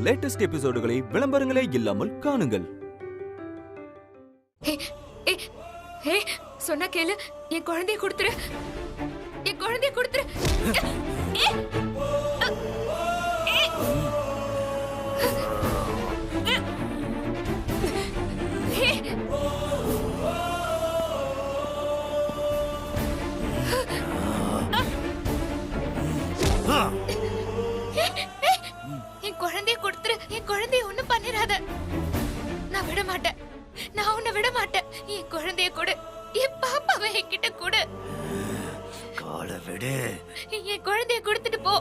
Latest எபிசோடுகளை விளம்பரங்களே இல்லாமல் காணுங்கள். சொன்னா கேளு, என் குழந்தைய கொடுத்துரு, என் குழந்தைய கொடுத்துரு. என் குழந்தைய கொடுத்துரு, என் குழந்தைய ஒண்ணும் பண்ணிராத. நான் விட மாட்டேன், நான் உன்னை விட மாட்டேன். என் குழந்தைய கொடு, என் பாப்பாவை என்கிட்ட கொடு. கால விடு. என் குழந்தைய கொடுத்துட்டு போ.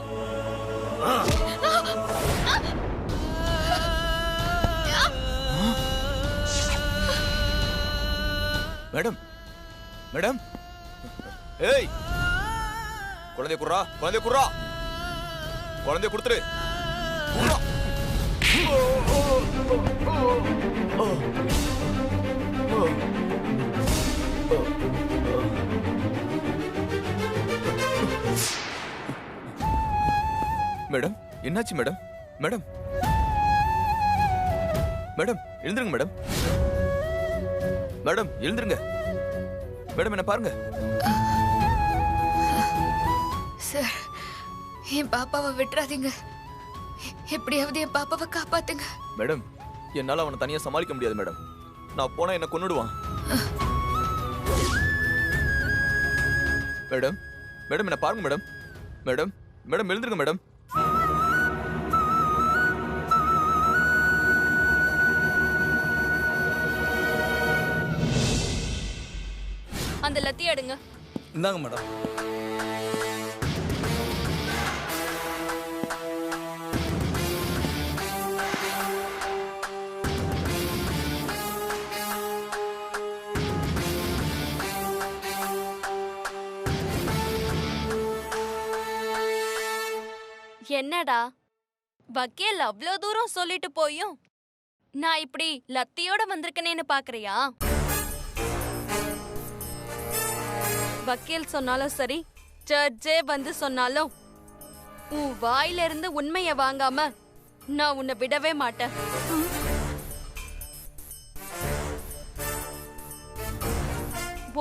மேடம், மேடம், ஏய், குழந்தைய குர்ரா, குழந்தைய குர்ரா, குழந்தைய கொடுத்துரு. மேடம், என்னாச்சு மேடம்? மேடம், மேடம், எழுந்துருங்க மேடம். மேடம், எழுந்துருங்க. மேடம், என்ன பாருங்க. சார், என் பாப்பாவை விட்டுறாதீங்க. எப்படியாவது என் பாப்பாவை காப்பாத்துங்க. மேடம், என்னால அவனை தனியா சமாளிக்க முடியாது மேடம். நான் போனா என்ன கொன்னுடுவான். மேடம், மேடம், என்ன பாருங்க மேடம். மேடம், மேடம், எழுந்துருங்க மேடம். அந்த லத்தி எடுங்க. இந்தாங்க மேடம். என்னடா வக்கீல் அவ்வளோ தூரம் சொல்லிட்டு போயும் நான் இப்படி லத்தியோட வந்திருக்கனேன்னு பாக்குறியா? வக்கீல் சொன்னாலும் சரி, ஜட்ஜே வந்து சொன்னாலும் உன் வாயில இருந்து உண்மைய வாங்காம நான் உன்னை விடவே மாட்டேன்.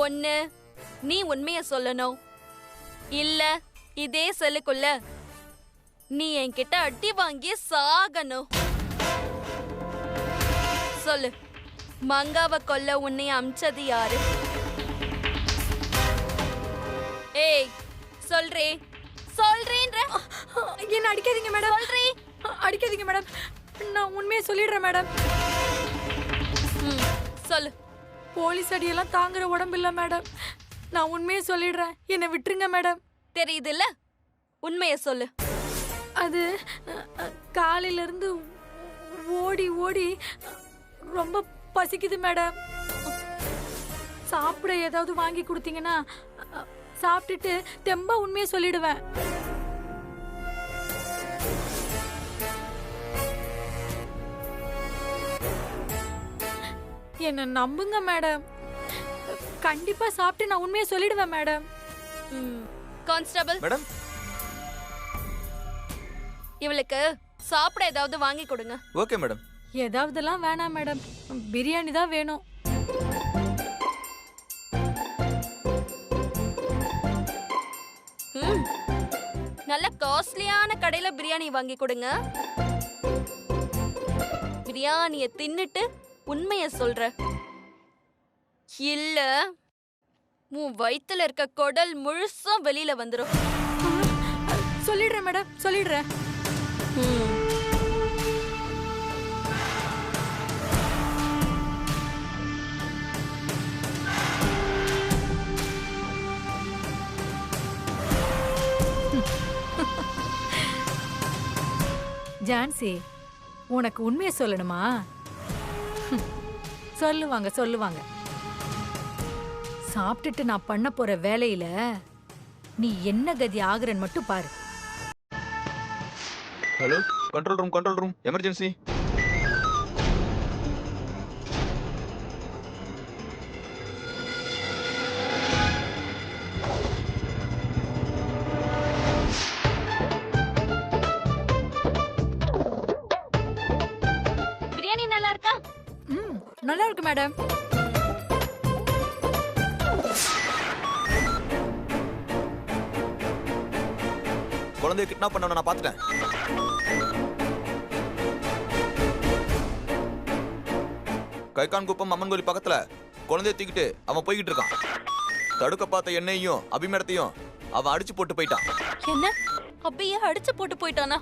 ஒண்ணு நீ உண்மைய சொல்லணும், இல்ல இதே செல்லுக்குள்ள நீ என்கிட்ட அடி வாங்கி சாகணும். சொல்லு, மங்காவை கொல்ல உன்னை அமிச்சது யாரு? ஏய், சொல்றே, சொல்றேன்ற. என்ன அடிக்காதீங்க மேடம். சொல்றே, அடிக்காதீங்க மேடம். நான் உண்மையை சொல்லிடுறேன் மேடம். சொல்லு. போலீஸ் அடியெல்லாம் தாங்குற உடம்பு இல்ல மேடம். நான் உண்மையை சொல்லிடுறேன், என்னை விட்டுருங்க மேடம். தெரியுதுல்ல, உண்மைய சொல்லு. அது காலையில இருந்து ஓடி ஓடி ரொம்ப பசிக்குது மேடம். சாப்பிட ஏதாவது வாங்கி கொடுத்தீங்கன்னா சாப்பிட்டுட்டு தெம்பா உண்மையை சொல்லிடுவேன். என்ன நம்புங்க மேடம். கண்டிப்பா சாப்பிட்டு நான் உண்மையை சொல்லிடுவேன் மேடம். கான்ஸ்டபிள் மேடம், இவளுக்கு சாப்பிட ஏதாவது வாங்கி கொடுங்க. Okay madam. ஏதாவதெல்லாம் வேணாம் மேடம், பிரியாணி தான் வேணும். நல்ல காஸ்ட்லியான கடையில பிரியாணி வாங்கி கொடுங்க. பிரியாணிய தின்னுட்டு உண்மைய சொல்ற, இல்ல உன் வயித்துல இருக்க குடல் முழுசும் வெளியில வந்துரும். சொல்லிடுறேன் மேடம், சொல்லிடுறேன். ஜான்சி, உனக்கு உண்மையை சொல்லணுமா? சொல்லுவாங்க சொல்லுவாங்க. சாப்பிட்டுட்டு நான் பண்ண போற வேலையில நீ என்ன கதி ஆகுறன்னு மட்டும் பாரு. Hello, control room, emergency. நல்லா இருக்கு மேடம். குழந்தைய கிட்னாப் பண்ணவன நான் பார்த்துட்டேன். கைகான்குப்பம் அம்மன் கோயில் பக்கத்துல குழந்தைய தூக்கிட்டு அவன் போய்கிட்டு இருக்கான். தடுக்க பார்த்த என்னையும் அபிமேடத்தையும் அவன் அடிச்சு போட்டு போயிட்டான். என்ன அப்படியே அடிச்சு போட்டு போயிட்டானா?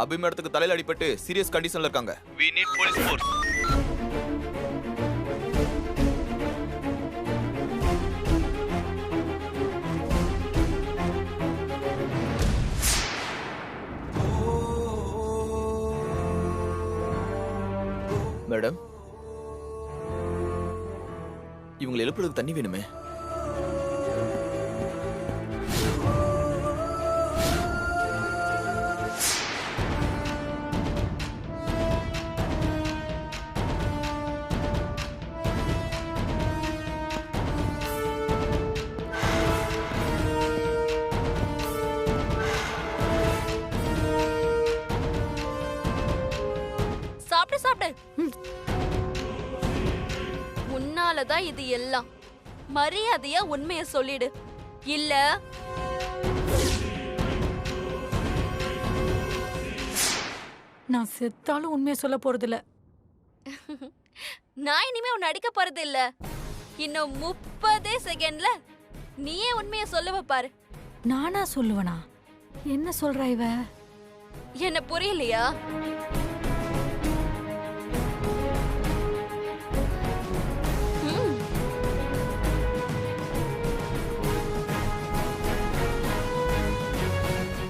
அபிமேடத்துக்கு தலையில அடிபட்டு சீரியஸ் கண்டிஷன்ல இருக்காங்க. We need police force. Madam, இவங்களை எழுப்புறதுக்கு தண்ணி வேணுமே. உன்னாலதான் இது எல்லாம். மரியாதையா உண்மைய சொல்லிடு, இல்ல நான் செத்தாலும் உண்மையை சொல்ல போறது இல்ல. நான் இனிமே உன்னை அடிக்க போறது இல்ல. இன்னும் 30 செகண்ட்ல நீயே உண்மைய சொல்லுவ பாரு. நானா சொல்லுவனா? என்ன சொல்றா இவ? என்ன புரியலையா?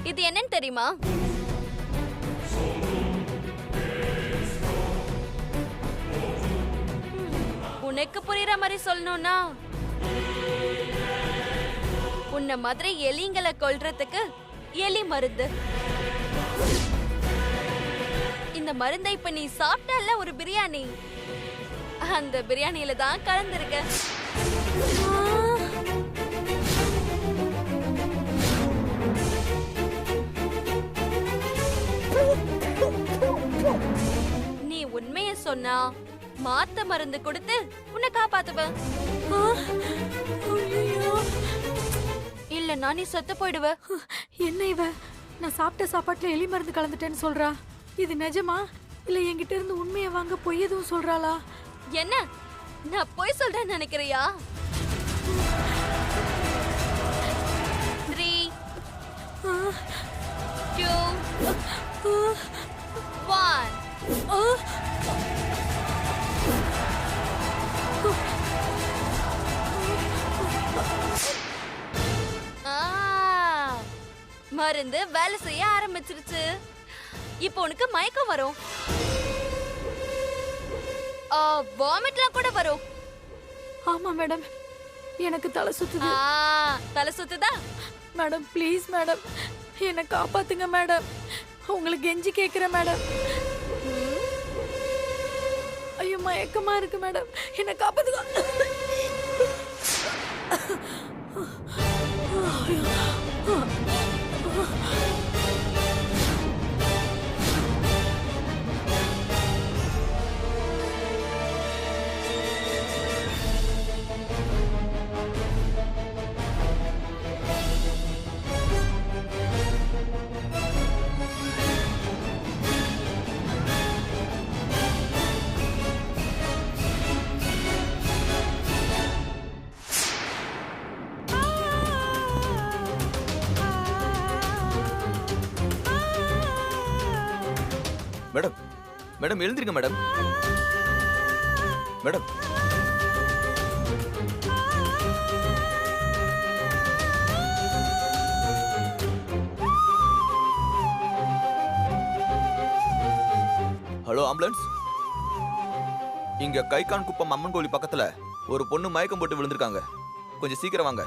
இது என்னன்னு தெரியுமா? உனக்கு புரியுற மாதிரி சொல்லணும்னா, உன்ன மாதிரி எலிங்களை கொல்றதுக்கு எலி மருந்து. இந்த மருந்தை இப்ப நீ சாப்பிட்டல்ல ஒரு பிரியாணி, அந்த பிரியாணியில தான் கலந்துருக்க. நீ உண்மைய சொன்னா மாத்த மருந்து கொடுத்து உன்னை காப்பாத்துவேன். இல்லன்னா நீ செத்து போயிடுவ. என்ன இவ? நான் சாப்பிட்ட சாப்பாட்டுல எலி மருந்து கலந்துட்டேன்னு சொல்றா. இது நிஜமா இல்ல என்கிட்ட இருந்து உண்மையை வாங்க பொய் எதுவும் சொல்றாளா? என்ன நான் பொய் சொல்றேன்னு நினைக்கிறியா? 3 2 1 மருந்து வேலை செய்ய ஆரம்பிச்சிருச்சு. இப்போ உனக்கு மயக்கம் வரும், வாமிட்லாம் கூட வரும். ஆமா மேடம், எனக்கு தலை சுத்துது. தலை சுத்துதா? மேடம் ப்ளீஸ் மேடம், என்னை காப்பாத்துங்க மேடம். உங்களுக்கு கெஞ்சி கேக்குறேன் மேடம். ஐயோ மயக்கமா இருக்கு மேடம், என்னை காப்பாத்துங்க. மேடம், மேடம் எழுந்திருங்க மேடம். Madam, hello ambulance. இங்க கைகான்குப்பம் அம்மன் கோயில் பக்கத்துல ஒரு பொண்ணு மயக்கம் போட்டு விழுந்திருக்காங்க. கொஞ்சம் சீக்கிரம் வாங்க.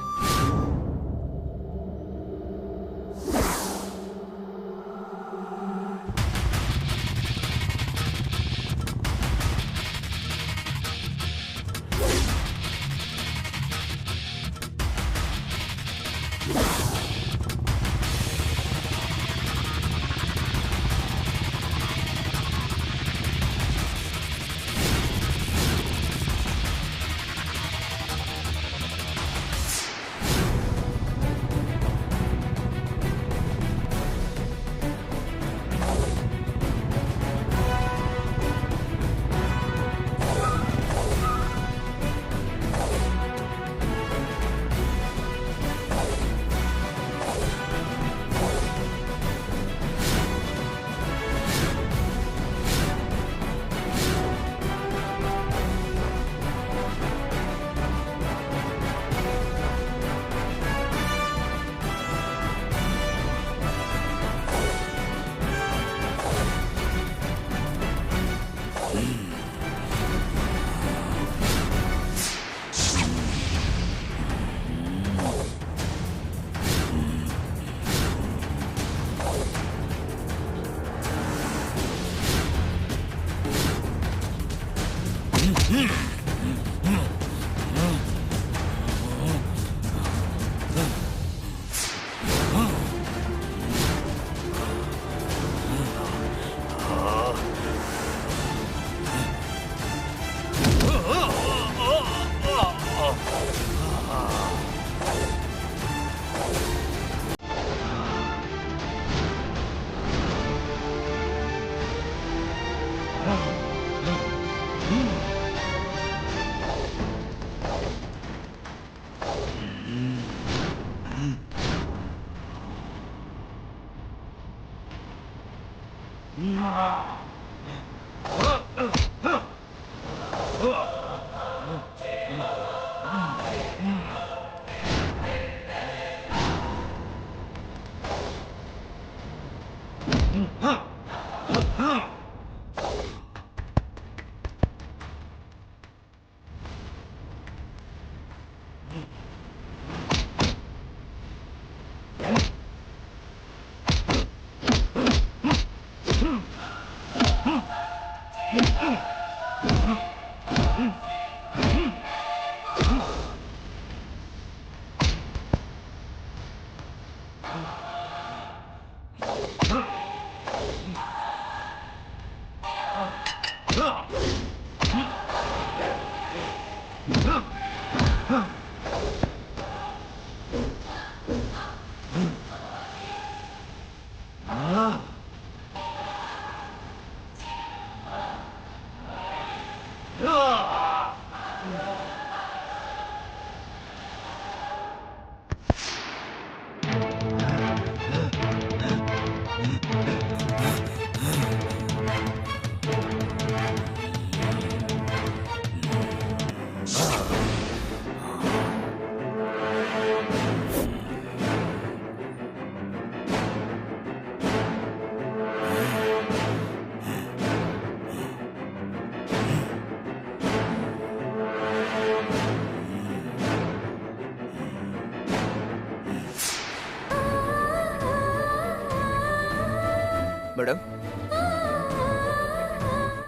மேடம்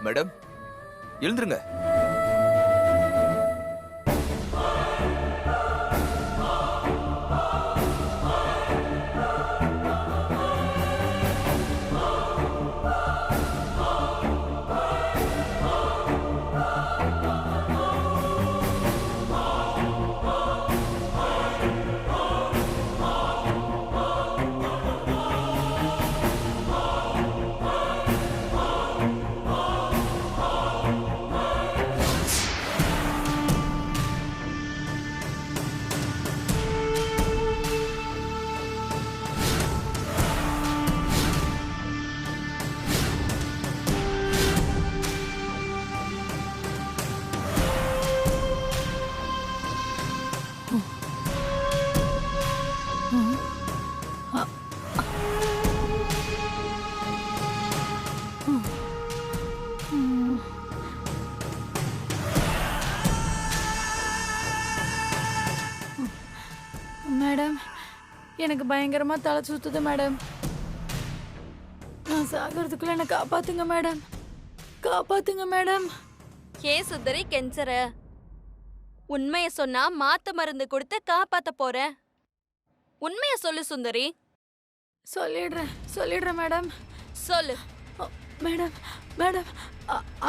மேடம் எழுந்துருங்க. மேடம், எனக்கு பயங்கரமா தலை சுத்துது மேடம். நான் சாகிறதுக்குள்ள என்ன காப்பாத்துங்க மேடம், காப்பாத்துங்க மேடம். ஏன் சுந்தரி கெஞ்சற? உண்மைய சொன்னா மாத்து மருந்து கொடுத்து காப்பாத்த போறேன். உண்மைய சொல்லு சுந்தரி. சொல்லிடுறேன் மேடம். சொல்லு. மேடம் மேடம்,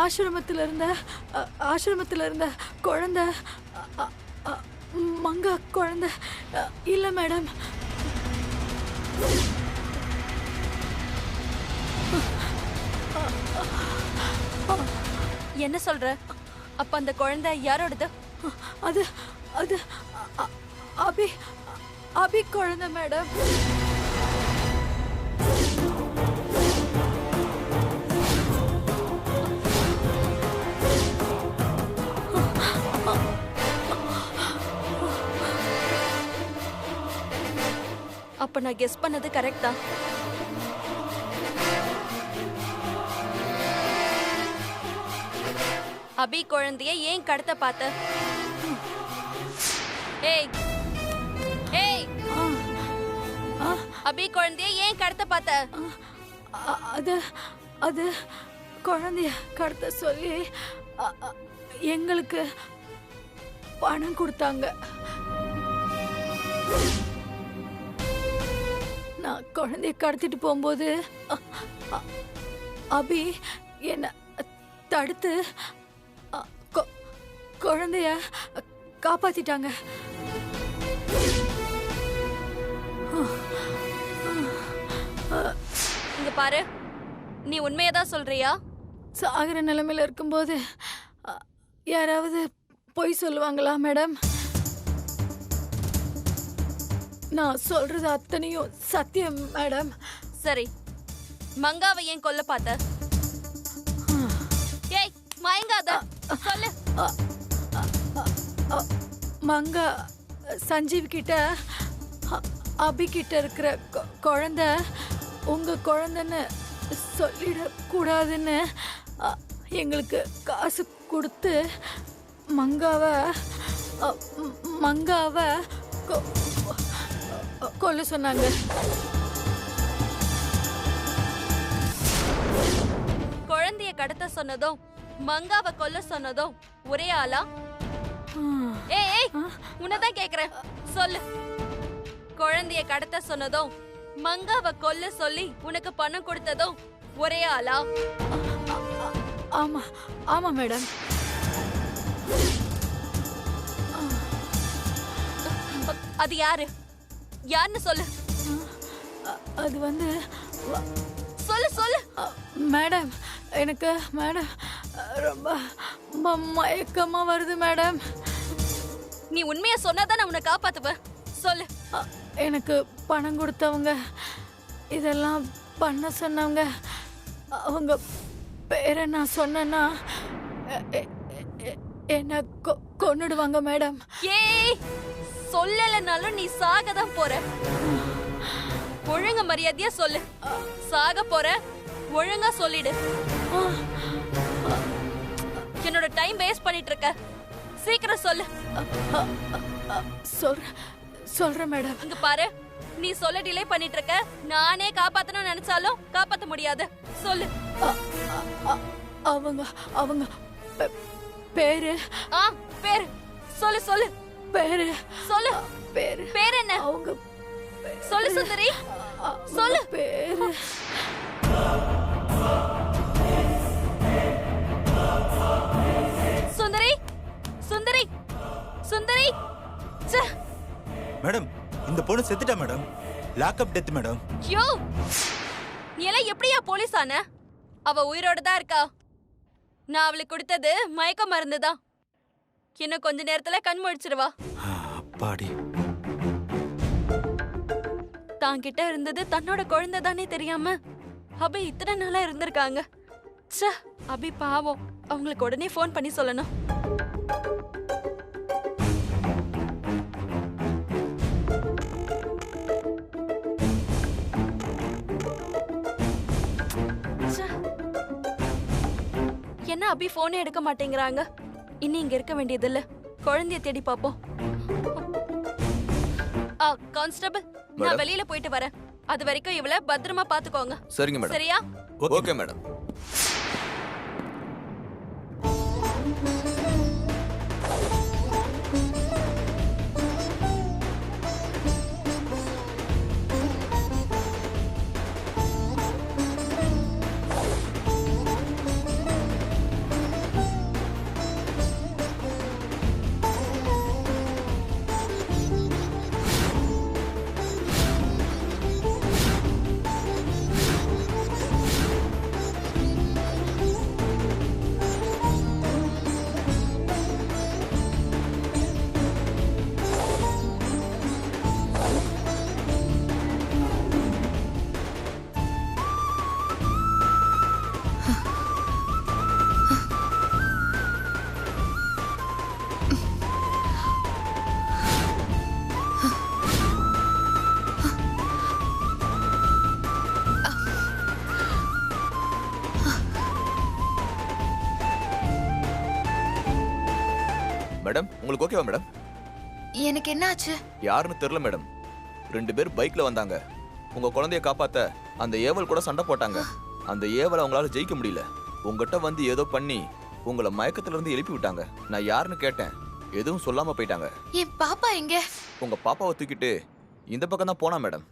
ஆசிரமத்தில் இருந்த குழந்தை மங்கா குழந்தை இல்ல மேடம். என்ன சொல்ற? அப்ப அந்த குழந்தை யாரோடது? அது அது அபி குழந்தை மேடம். அப்ப நான் கெஸ் பண்ணது கரெக்ட் தான். அபி குழந்தைய ஏன் கடத்த பார்த்த? ஏய் ஏய், அபி குழந்தைய ஏன் கடத்த பார்த்த? அது குழந்தைய கடத்த சொல்லி எங்களுக்கு பணம் கொடுத்தாங்க. நான் குழந்தைய கடத்திட்டு போகும்போது அபி என்ன தடுத்து குழந்தைய காப்பாத்திட்டாங்க. இங்க பாரு, நீ உண்மையதான் சொல்றியா? சாகிற நிலைமையில இருக்கும்போது யாராவது பொய் சொல்லுவாங்களா மேடம்? நான் சொல்றது அத்தனையும் சத்தியம் மேடம். சரி, மங்காவை ஏன் கொல்ல பார்த்த? ஏய், மயங்காத, சொல்லு. மங்கா சஞ்சீவ் கிட்ட அபி கிட்ட இருக்கிற குழந்தை உங்க குழந்தைன்னு சொல்லிட கூடாதுன்னு எங்களுக்கு காசு கொடுத்து மங்காவை கொல்ல சொன்னாங்க. குழந்தைய கடத்த சொன்னதும் மங்காவை கொல்ல சொன்னதும் ஒரே ஆளா? ஏய் ஏய், உன்னதான் கேக்குறேன், சொல்லு. குழந்தைய கடத்த சொன்னதும் மங்காவை கொல்ல சொல்லி உனக்கு பணம் கொடுத்ததும் ஒரே ஆளா? ஆமா ஆமா மேடம். அது யாரு? யாருன்னு சொல்லு. அது வந்து சொல்லு சொல்லு. மேடம், எனக்கு மேடம் ரொம்ப மயக்கமா வருது மேடம். நீ உண்மையா சொன்னாதான் நான் உன்னை காப்பாத்துவேன். சொல்லு. எனக்கு பணம் கொடுத்தவங்க, இதெல்லாம் பண்ண சொன்னவங்க, அவங்க பேரை நான் சொன்னேன்னா என்ன கொன்னுடுவாங்க மேடம். ஏய், சொல்லலனாலும் நீ சாகதான் போற. ஒழுங்க மரியாதையா சொல்லு. சாக போற, ஒழுங்கா சொல்லிடு. என்னோட டைம் வேஸ்ட் பண்ணிட்டு இருக்க, சீக்கிரம் சொல்லு. சொல்றேன் மேடம். இங்க பாரு, நீ சொல்ல டிலே பண்ணிட்டு இருக்க. நானே காப்பாத்தணும்னு நினைச்சாலும் காப்பாத்த முடியாது. சொல்லு. அவங்க பேரு. பேரு சொல்லு சொல்லு. பேரு சொல்லு. பேரு பேர் என்ன? அவங்க சொல்லு சுந்தரி, சொல்லு. பேரு சுந்தரி, சுந்தரி, சுந்தரி. மேடம், இந்த பொண்ணு செத்துட்டா மேடம். Lockup death madam. யோ, நீ எல்லாம் எப்படியா போலீஸ் ஆன? அவ உயிரோட தான் இருக்கா. நான் அவளுக்கு கொடுத்தது மயக்க மருந்து தான். இன்னும் கொஞ்ச நேரத்துல கண் முழிச்சிருவா. அப்பாடி. தான் கிட்ட இருந்தது தன்னோட குழந்தை தானே தெரியாம அபி இத்தனை நாளா இருந்திருக்காங்க. ச்சே, அபி பாவம். அவங்களுக்கு உடனே ஃபோன் பண்ணி சொல்லணும். என்ன அபி போனே எடுக்க மாட்டேங்கிறாங்க? இனி இங்க இருக்க வேண்டியது இல்ல, குழந்தைய தேடி பாப்போம். கான்ஸ்டபிள், நான் வெளியில போயிட்டு வரேன். அது வரைக்கும் இவளை பத்திரமா பாத்துக்கோங்க. சரிங்க மேடம். சரியா? Okay madam. மேடம், உங்களுக்கு ஓகேவா மேடம்? எனக்கு என்ன ஆச்சு? யாருன்னு தெரியல மேடம். 2 பேர் பைக்ல வந்தாங்க. உங்க குழந்தைய காப்பாத்த அந்த ஏவல் கூட சண்டை போட்டாங்க. அந்த ஏவலை அவங்களால ஜெயிக்க முடியல. உங்ககிட்ட வந்து ஏதோ பண்ணி உங்களை மயக்கத்துல இருந்து எழுப்பி விட்டாங்க. நான் யாருன்னு கேட்டேன், எதுவும் சொல்லாம போயிட்டாங்க. என் பாப்பா எங்க? உங்க பாப்பாவை தூக்கிட்டு இந்த பக்கம் தான் போனா மேடம்.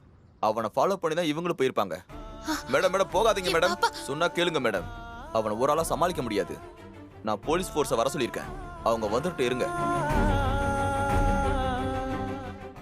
அவனை ஃபாலோ பண்ணி தான் இவங்களும் போயிருப்பாங்க. மேடம் மேடம் போகாதீங்க என் மேடம். பாப்பா. சொன்னா கேளுங்க மேடம். அவனை ஒரு ஆளா சமாளிக்க முடியாது. நான் போலீஸ் ஃபோர்ஸை வர சொல்லியிருக்கேன். அவங்க வந்துட்டு இருங்க.